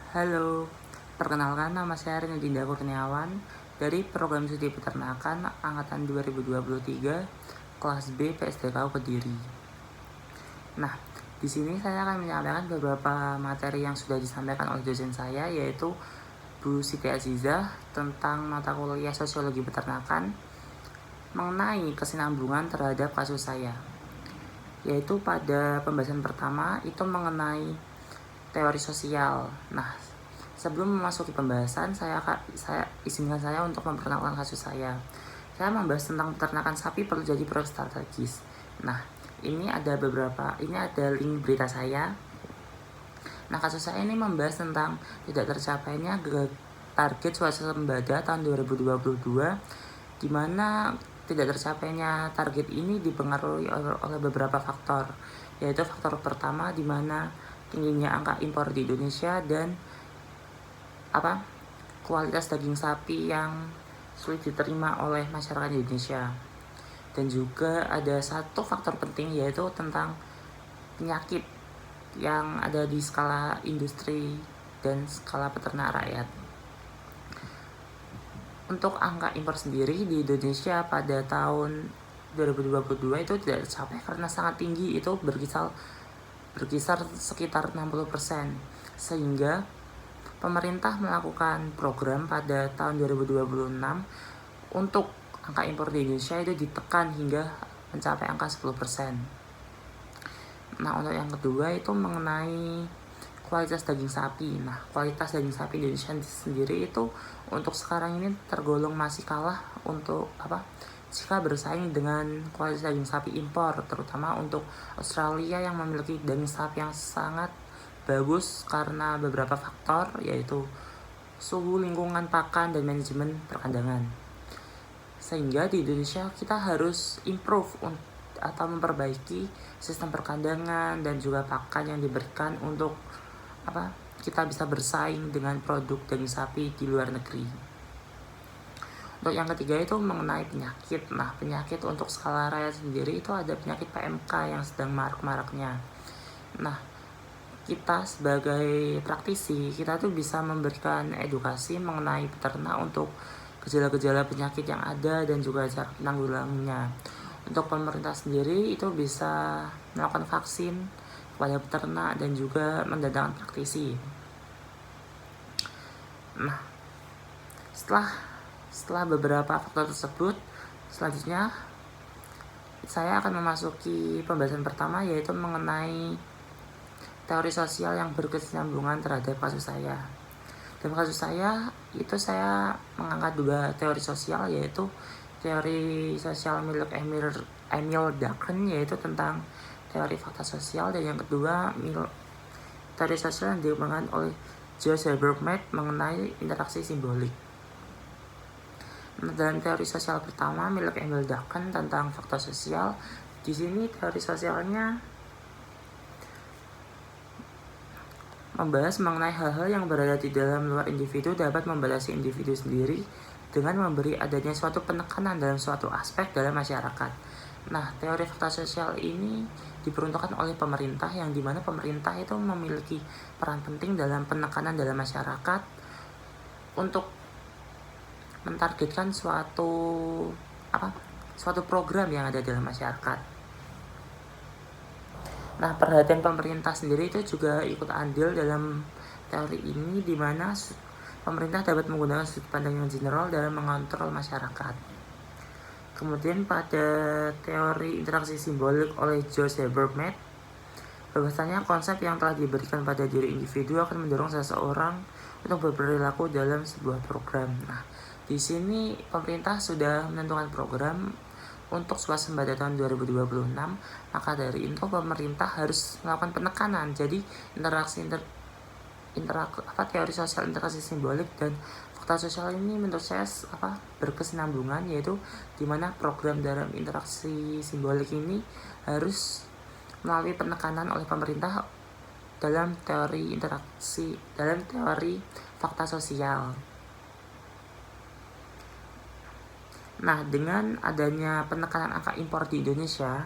Halo, perkenalkan nama saya Rinudinda Kurniawan dari Program Studi Peternakan Angkatan 2023 kelas B PSDK Kediri. Nah, di sini saya akan menyampaikan beberapa materi yang sudah disampaikan oleh dosen saya, yaitu Bu Siti Azizah tentang mata kuliah Sosiologi Peternakan mengenai kesinambungan terhadap kasus saya. Yaitu pada pembahasan pertama itu mengenai teori sosial. Nah, sebelum memasuki pembahasan, saya izinkan saya untuk memperkenalkan kasus saya. Saya membahas tentang peternakan sapi perlu jadi proyek strategis. Nah, ini ada link berita saya. Nah, kasus saya ini membahas tentang tidak tercapainya target swasembada tahun 2022, di mana tidak tercapainya target ini dipengaruhi oleh beberapa faktor, yaitu faktor pertama di mana tingginya angka impor di Indonesia dan kualitas daging sapi yang sulit diterima oleh masyarakat Indonesia. Dan juga ada satu faktor penting, yaitu tentang penyakit yang ada di skala industri dan skala peternak rakyat. Untuk angka impor sendiri di Indonesia pada tahun 2022 itu tidak tercapai karena sangat tinggi, itu berkisar sekitar 60%, sehingga pemerintah melakukan program pada tahun 2026 untuk angka impor di Indonesia itu ditekan hingga mencapai angka 10%. Nah, untuk yang kedua itu mengenai kualitas daging sapi. Nah, kualitas daging sapi di Indonesia sendiri itu untuk sekarang ini tergolong masih kalah jika bersaing dengan kualitas daging sapi impor, terutama untuk Australia yang memiliki daging sapi yang sangat bagus karena beberapa faktor, yaitu suhu, lingkungan pakan, dan manajemen perkandangan. Sehingga di Indonesia kita harus improve atau memperbaiki sistem perkandangan dan juga pakan yang diberikan untuk kita bisa bersaing dengan produk daging sapi di luar negeri. Untuk yang ketiga itu mengenai penyakit. Nah, penyakit untuk skala rakyat sendiri itu ada penyakit PMK yang sedang marak-maraknya. Nah, kita sebagai praktisi, kita tuh bisa memberikan edukasi mengenai peternak untuk gejala-gejala penyakit yang ada dan juga cara penanggulangannya. Untuk pemerintah sendiri itu bisa melakukan vaksin kepada peternak dan juga mendatangkan praktisi. Nah, setelah beberapa faktor tersebut, selanjutnya saya akan memasuki pembahasan pertama, yaitu mengenai teori sosial yang berkesinambungan terhadap kasus saya. Dalam kasus saya itu saya mengangkat dua teori sosial, yaitu teori sosial milik Emil Durkheim, yaitu tentang teori fakta sosial, dan yang kedua teori sosial yang dikembangkan oleh Joseph Burkett mengenai interaksi simbolik. Dalam teori sosial pertama milik Emil Durkheim tentang fakta sosial, di sini teori sosialnya membahas mengenai hal-hal yang berada di dalam luar individu dapat membatasi individu sendiri dengan memberi adanya suatu penekanan dalam suatu aspek dalam masyarakat. Nah, teori fakta sosial ini diperuntukkan oleh pemerintah, yang dimana pemerintah itu memiliki peran penting dalam penekanan dalam masyarakat untuk mentargetkan suatu program yang ada dalam masyarakat. Nah, perhatian pemerintah sendiri itu juga ikut andil dalam teori ini, di mana pemerintah dapat menggunakan sudut pandang yang general dalam mengontrol masyarakat. Kemudian pada teori interaksi simbolik oleh Joseph Burkett, bahwasanya konsep yang telah diberikan pada diri individu akan mendorong seseorang untuk berperilaku dalam sebuah program. Nah, di sini pemerintah sudah menentukan program untuk swasembada tahun 2026, maka dari itu pemerintah harus melakukan penekanan. Jadi teori sosial interaksi simbolik dan fakta sosial ini menurut saya berkesinambungan, yaitu dimana program dalam interaksi simbolik ini harus melalui penekanan oleh pemerintah dalam teori fakta sosial. Nah, dengan adanya penekanan angka impor di Indonesia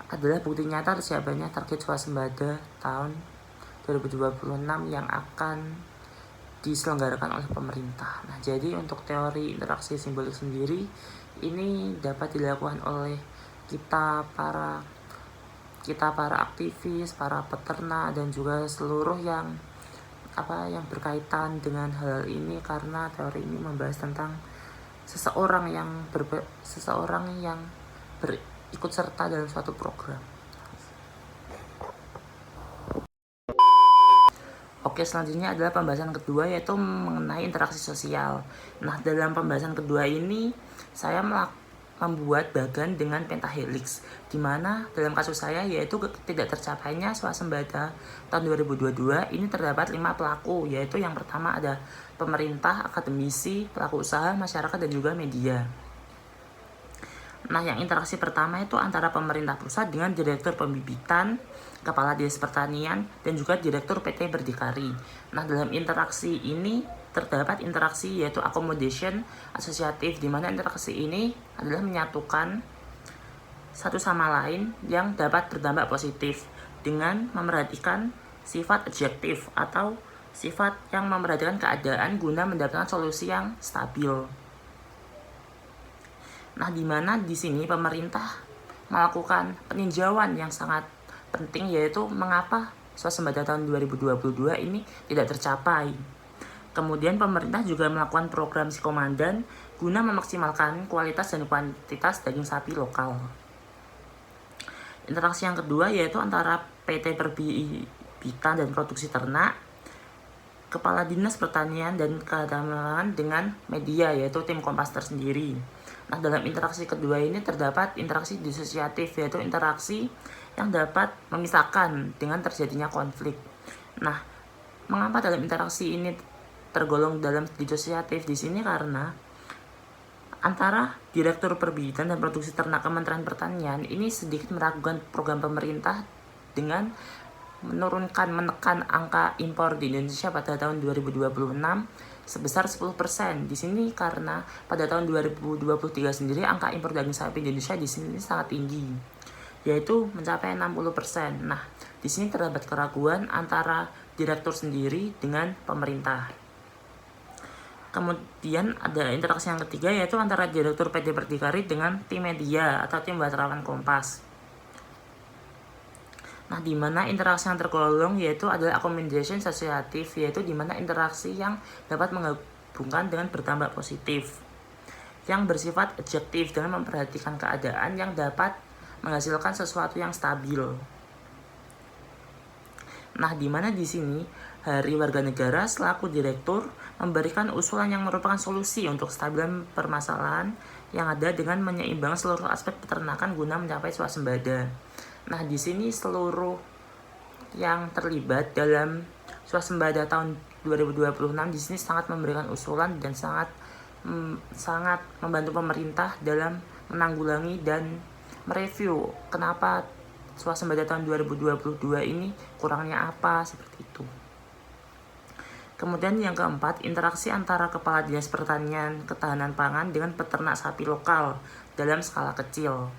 adalah bukti nyata tercapainya target swasembada tahun 2026 yang akan diselenggarakan oleh pemerintah. Nah, jadi untuk teori interaksi simbolik sendiri ini dapat dilakukan oleh kita para aktivis, para peternak, dan juga seluruh yang berkaitan dengan hal ini, karena teori ini membahas tentang seseorang yang berikut serta dalam suatu program. Oke, selanjutnya adalah pembahasan kedua, yaitu mengenai interaksi sosial. Nah, dalam pembahasan kedua ini saya membuat bagan dengan pentahelix, di mana dalam kasus saya yaitu tidak tercapainya swasembada tahun 2022 ini terdapat 5 pelaku, yaitu yang pertama ada pemerintah, akademisi, pelaku usaha, masyarakat, dan juga media. Nah, yang interaksi pertama itu antara pemerintah pusat dengan direktur pembibitan, kepala dinas pertanian, dan juga direktur PT Berdikari. Nah, dalam interaksi ini terdapat interaksi yaitu accommodation asosiatif, di mana interaksi ini adalah menyatukan satu sama lain yang dapat berdampak positif dengan memerhatikan sifat adjektif atau sifat yang memperhatikan keadaan guna mendapatkan solusi yang stabil. Nah, di mana di sini pemerintah melakukan peninjauan yang sangat penting, yaitu mengapa swasembada tahun 2022 ini tidak tercapai. Kemudian pemerintah juga melakukan program psikomandan guna memaksimalkan kualitas dan kuantitas daging sapi lokal. Interaksi yang kedua yaitu antara PT Perbibitan dan Produksi Ternak, Kepala Dinas Pertanian dan Kehutanan dengan media, yaitu tim Kompas tersendiri. Nah, dalam interaksi kedua ini terdapat interaksi disosiatif, yaitu interaksi yang dapat memisahkan dengan terjadinya konflik. Nah, mengapa dalam interaksi ini tergolong dalam disosiatif di sini? Karena antara Direktur Perbibitan dan Produksi Ternak Kementerian Pertanian ini sedikit meragukan program pemerintah dengan menekan angka impor di Indonesia pada tahun 2026 sebesar 10%. Di sini karena pada tahun 2023 sendiri angka impor daging sapi Indonesia di sini sangat tinggi, yaitu mencapai 60%. Nah, di sini terdapat keraguan antara direktur sendiri dengan pemerintah. Kemudian ada interaksi yang ketiga, yaitu antara direktur PT Berdikari dengan tim media atau tim wartawan Kompas. Nah, di mana interaksi yang tergolong yaitu adalah accommodation asosiatif, yaitu di mana interaksi yang dapat menggabungkan dengan berdampak positif, yang bersifat adjektif dengan memperhatikan keadaan yang dapat menghasilkan sesuatu yang stabil. Nah, di mana di sini Hari Warga Negara selaku direktur memberikan usulan yang merupakan solusi untuk stabilan permasalahan yang ada dengan menyeimbangkan seluruh aspek peternakan guna mencapai swasembada. Nah, di sini seluruh yang terlibat dalam swasembada tahun 2026 di sini sangat memberikan usulan dan sangat membantu pemerintah dalam menanggulangi dan mereview kenapa swasembada tahun 2022 ini kurangnya apa, seperti itu. Kemudian yang keempat, interaksi antara Kepala Dinas Pertanian Ketahanan Pangan dengan peternak sapi lokal dalam skala kecil.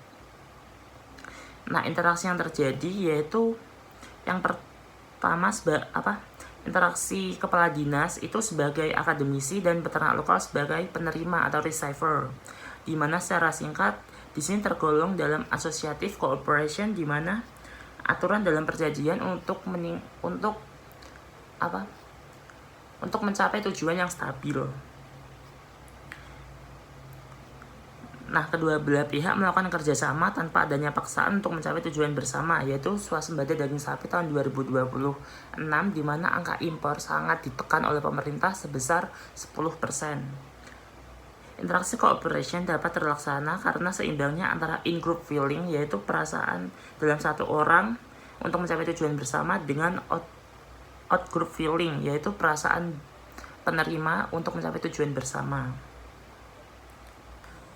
Nah, interaksi yang terjadi yaitu yang pertama interaksi kepala dinas itu sebagai akademisi dan peternak lokal sebagai penerima atau receiver, di mana secara singkat di sini tergolong dalam associative cooperation, di mana aturan dalam perjanjian untuk mencapai tujuan yang stabil. Nah, kedua belah pihak melakukan kerjasama tanpa adanya paksaan untuk mencapai tujuan bersama, yaitu swasembada daging sapi tahun 2026, di mana angka impor sangat ditekan oleh pemerintah sebesar 10%. Interaksi cooperation dapat terlaksana karena seimbangnya antara in-group feeling, yaitu perasaan dalam satu orang untuk mencapai tujuan bersama, dengan out-group feeling, yaitu perasaan penerima untuk mencapai tujuan bersama.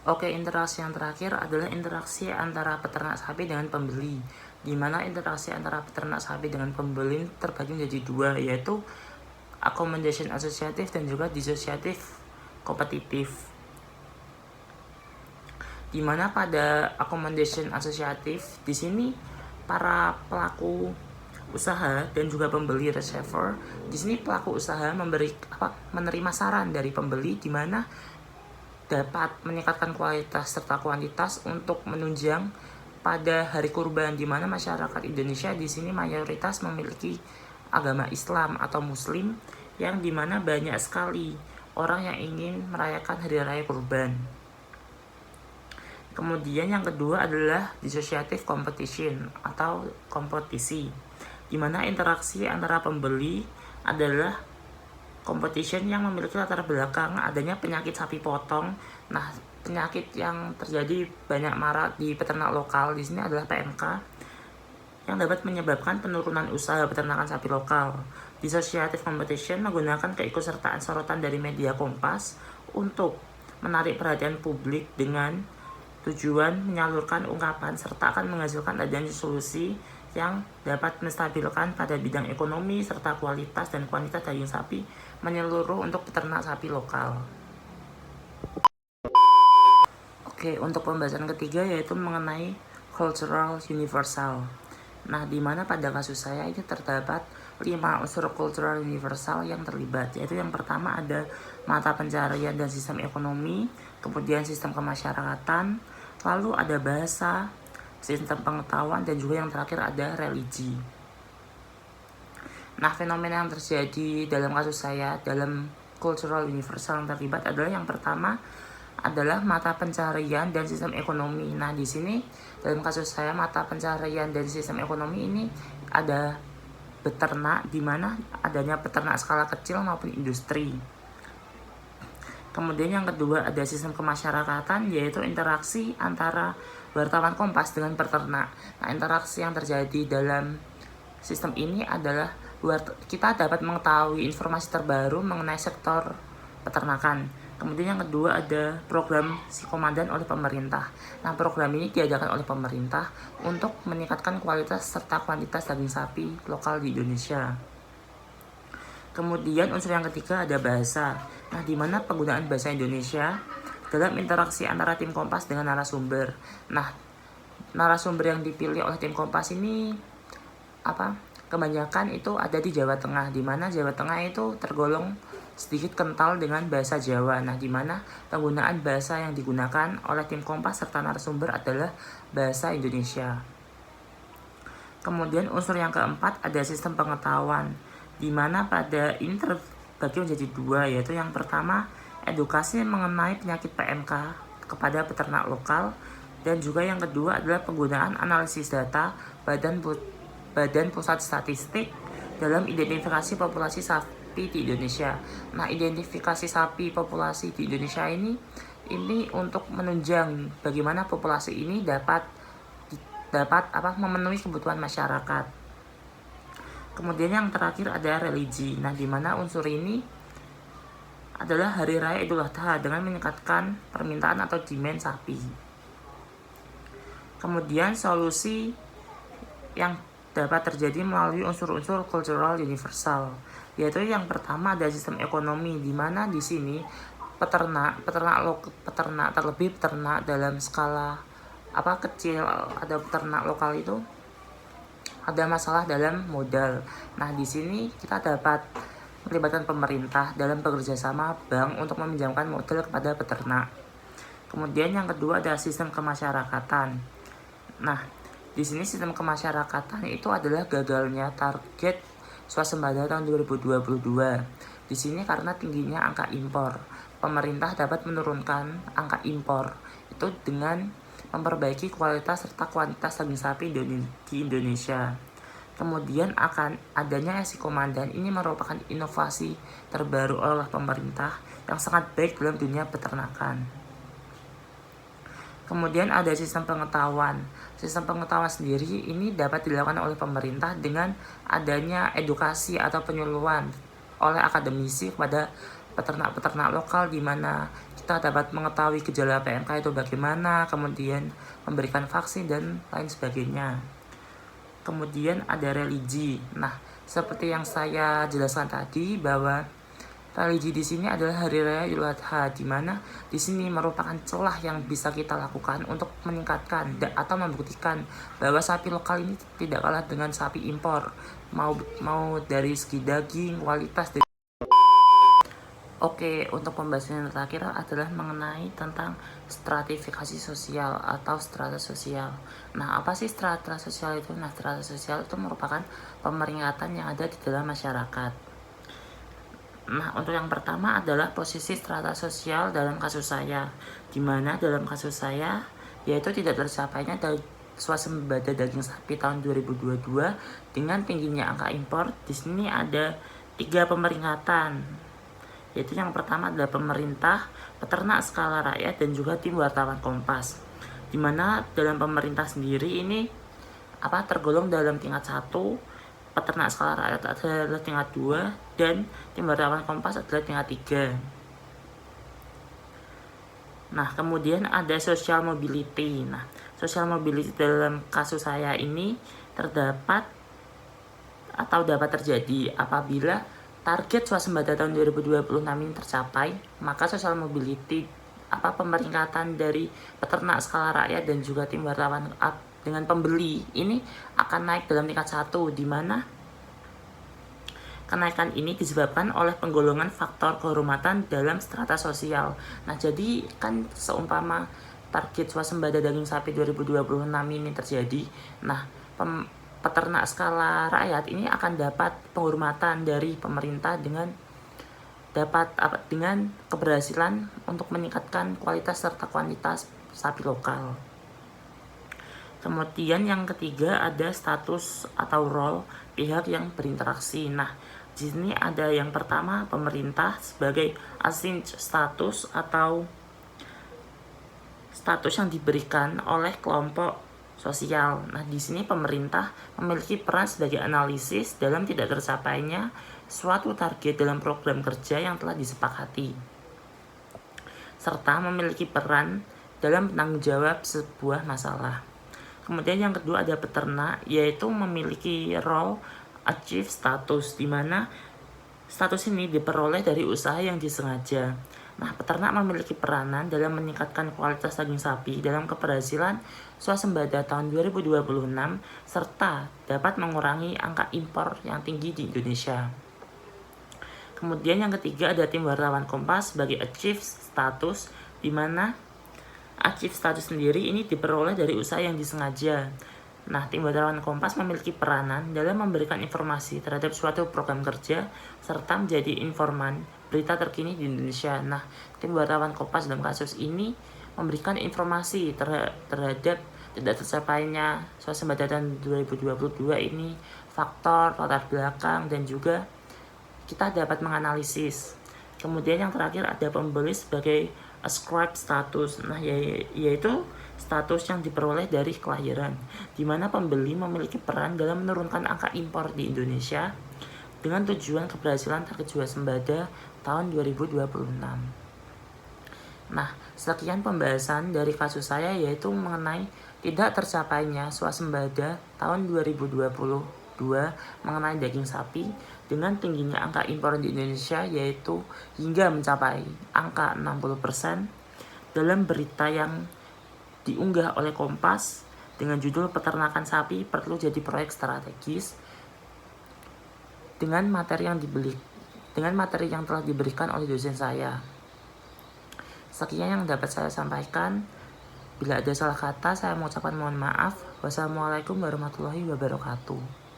Oke, interaksi yang terakhir adalah interaksi antara peternak sapi dengan pembeli, di mana interaksi antara peternak sapi dengan pembeli terbagi menjadi dua, yaitu accommodation asosiatif dan juga disosiatif kompetitif. Di mana pada accommodation asosiatif di sini para pelaku usaha dan juga pembeli receiver. Di sini pelaku usaha menerima saran dari pembeli di mana dapat meningkatkan kualitas serta kuantitas untuk menunjang pada hari kurban, di mana masyarakat Indonesia di sini mayoritas memiliki agama Islam atau Muslim, yang dimana banyak sekali orang yang ingin merayakan hari raya kurban. Kemudian yang kedua adalah dissociative competition atau kompetisi, di mana interaksi antara pembeli adalah competition yang memiliki latar belakang adanya penyakit sapi potong. Nah, penyakit yang terjadi banyak marak di peternak lokal di sini adalah PMK, yang dapat menyebabkan penurunan usaha peternakan sapi lokal. Dissociative competition menggunakan keikutsertaan sorotan dari media Kompas untuk menarik perhatian publik dengan tujuan menyalurkan ungkapan serta akan menghasilkan adanya solusi yang dapat menstabilkan pada bidang ekonomi serta kualitas dan kuantitas daging sapi menyeluruh untuk peternak sapi lokal. Oke, untuk pembahasan ketiga yaitu mengenai cultural universal. Nah, di mana pada kasus saya ini terdapat 5 unsur cultural universal yang terlibat, yaitu yang pertama ada mata pencaharian dan sistem ekonomi, kemudian sistem kemasyarakatan, lalu ada bahasa, sistem pengetahuan, dan juga yang terakhir ada religi. Nah, fenomena yang terjadi dalam kasus saya dalam cultural universal yang terlibat adalah yang pertama adalah mata pencaharian dan sistem ekonomi. Nah, di sini dalam kasus saya mata pencaharian dan sistem ekonomi ini ada beternak, di mana adanya peternak skala kecil maupun industri. Kemudian yang kedua ada sistem kemasyarakatan, yaitu interaksi antara wartawan Kompas dengan peternak. Nah, interaksi yang terjadi dalam sistem ini adalah kita dapat mengetahui informasi terbaru mengenai sektor peternakan. Kemudian yang kedua ada program Sikomandan oleh pemerintah. Nah, program ini diadakan oleh pemerintah untuk meningkatkan kualitas serta kuantitas daging sapi lokal di Indonesia. Kemudian unsur yang ketiga ada bahasa. Nah, di mana penggunaan bahasa Indonesia dalam interaksi antara tim Kompas dengan narasumber. Nah, narasumber yang dipilih oleh tim Kompas ini kebanyakan itu ada di Jawa Tengah, di mana Jawa Tengah itu tergolong sedikit kental dengan bahasa Jawa. Nah, di mana penggunaan bahasa yang digunakan oleh tim Kompas serta narasumber adalah bahasa Indonesia. Kemudian unsur yang keempat ada sistem pengetahuan, di mana pada ini terbagi menjadi dua, yaitu yang pertama edukasi mengenai penyakit PMK kepada peternak lokal, dan juga yang kedua adalah penggunaan analisis data Badan Pusat Statistik dalam identifikasi populasi sapi di Indonesia. Nah, identifikasi sapi populasi di Indonesia ini untuk menunjang bagaimana populasi ini dapat memenuhi kebutuhan masyarakat. Kemudian yang terakhir ada religi. Nah, di mana unsur ini adalah Hari Raya Idul Adha dengan meningkatkan permintaan atau demand sapi. Kemudian solusi yang dapat terjadi melalui unsur-unsur cultural universal, yaitu yang pertama ada sistem ekonomi, di mana di sini peternak terlebih peternak dalam skala kecil, ada peternak lokal itu ada masalah dalam modal. Nah, di sini kita dapat melibatkan pemerintah dalam bekerjasama bank untuk meminjamkan modal kepada peternak. Kemudian yang kedua ada sistem kemasyarakatan. Nah, di sini sistem kemasyarakatan itu adalah gagalnya target swasembada tahun 2022. Di sini karena tingginya angka impor, pemerintah dapat menurunkan angka impor itu dengan memperbaiki kualitas serta kuantitas daging sapi di Indonesia. Kemudian akan adanya Sikomandan ini merupakan inovasi terbaru oleh pemerintah yang sangat baik dalam dunia peternakan. Kemudian ada sistem pengetahuan. Sistem pengetahuan sendiri ini dapat dilakukan oleh pemerintah dengan adanya edukasi atau penyuluhan oleh akademisi kepada peternak-peternak lokal, di mana kita dapat mengetahui gejala PMK itu bagaimana, kemudian memberikan vaksin dan lain sebagainya. Kemudian ada religi. Nah, seperti yang saya jelaskan tadi bahwa Religi di sini adalah Hari Raya Idul Adha, di mana di sini merupakan celah yang bisa kita lakukan untuk meningkatkan atau membuktikan bahwa sapi lokal ini tidak kalah dengan sapi impor, mau dari segi daging, kualitas. Oke, untuk pembahasan yang terakhir adalah mengenai tentang stratifikasi sosial atau strata sosial. Nah, apa sih strata sosial itu? Nah, strata sosial itu merupakan pemeringkatan yang ada di dalam masyarakat. Nah, untuk yang pertama adalah posisi strata sosial dalam kasus saya, di mana dalam kasus saya yaitu tidak tercapainya swasembada daging sapi tahun 2022 dengan tingginya angka impor. Di sini ada 3 pemeringkatan, yaitu yang pertama adalah pemerintah, peternak skala rakyat, dan juga tim wartawan Kompas. Dimana dalam pemerintah sendiri ini tergolong dalam tingkat 1, peternak skala rakyat adalah tingkat 2, dan tim wartawan Kompas adalah tingkat 3. Nah, kemudian ada social mobility. Nah, social mobility dalam kasus saya ini terdapat atau dapat terjadi apabila target swasembada tahun 2026 ini tercapai, maka social mobility pemeringkatan dari peternak skala rakyat dan juga tim wartawan dengan pembeli ini akan naik dalam tingkat 1, di mana kenaikan ini disebabkan oleh penggolongan faktor kehormatan dalam strata sosial. Nah, jadi kan seumpama target swasembada daging sapi 2026 ini terjadi, nah peternak skala rakyat ini akan dapat penghormatan dari pemerintah dengan keberhasilan untuk meningkatkan kualitas serta kuantitas sapi lokal. Kemudian yang ketiga ada status atau role pihak yang berinteraksi. Nah, di sini ada yang pertama pemerintah sebagai assigned status atau status yang diberikan oleh kelompok sosial. Nah, di sini pemerintah memiliki peran sebagai analisis dalam tidak tercapainya suatu target dalam program kerja yang telah disepakati, serta memiliki peran dalam penanggung jawab sebuah masalah. Kemudian yang kedua ada peternak, yaitu memiliki role achieve status, di mana status ini diperoleh dari usaha yang disengaja. Nah, peternak memiliki peranan dalam meningkatkan kualitas daging sapi dalam keberhasilan swasembada tahun 2026 serta dapat mengurangi angka impor yang tinggi di Indonesia. Kemudian yang ketiga ada tim wartawan Kompas sebagai achieve status, di mana achieve status sendiri ini diperoleh dari usaha yang disengaja. Nah, tim wartawan Kompas memiliki peranan dalam memberikan informasi terhadap suatu program kerja serta menjadi informan berita terkini di Indonesia. Nah, tim wartawan Kompas dalam kasus ini memberikan informasi terhadap tidak tercapainya swasembada tahun 2022 ini, faktor, latar belakang, dan juga kita dapat menganalisis. Kemudian yang terakhir ada pembeli sebagai ascribe status. Nah, yaitu status yang diperoleh dari kelahiran, di mana pembeli memiliki peran dalam menurunkan angka impor di Indonesia dengan tujuan keberhasilan target swasembada tahun 2026. Nah, sekian pembahasan dari kasus saya, yaitu mengenai tidak tercapainya swasembada tahun 2022 mengenai daging sapi dengan tingginya angka impor di Indonesia, yaitu hingga mencapai angka 60%, dalam berita yang diunggah oleh Kompas dengan judul "Peternakan Sapi Perlu Jadi Proyek Strategis" dengan materi yang telah diberikan oleh dosen saya. Sekian yang dapat saya sampaikan. Bila ada salah kata, saya mengucapkan mohon maaf. Wassalamualaikum warahmatullahi wabarakatuh.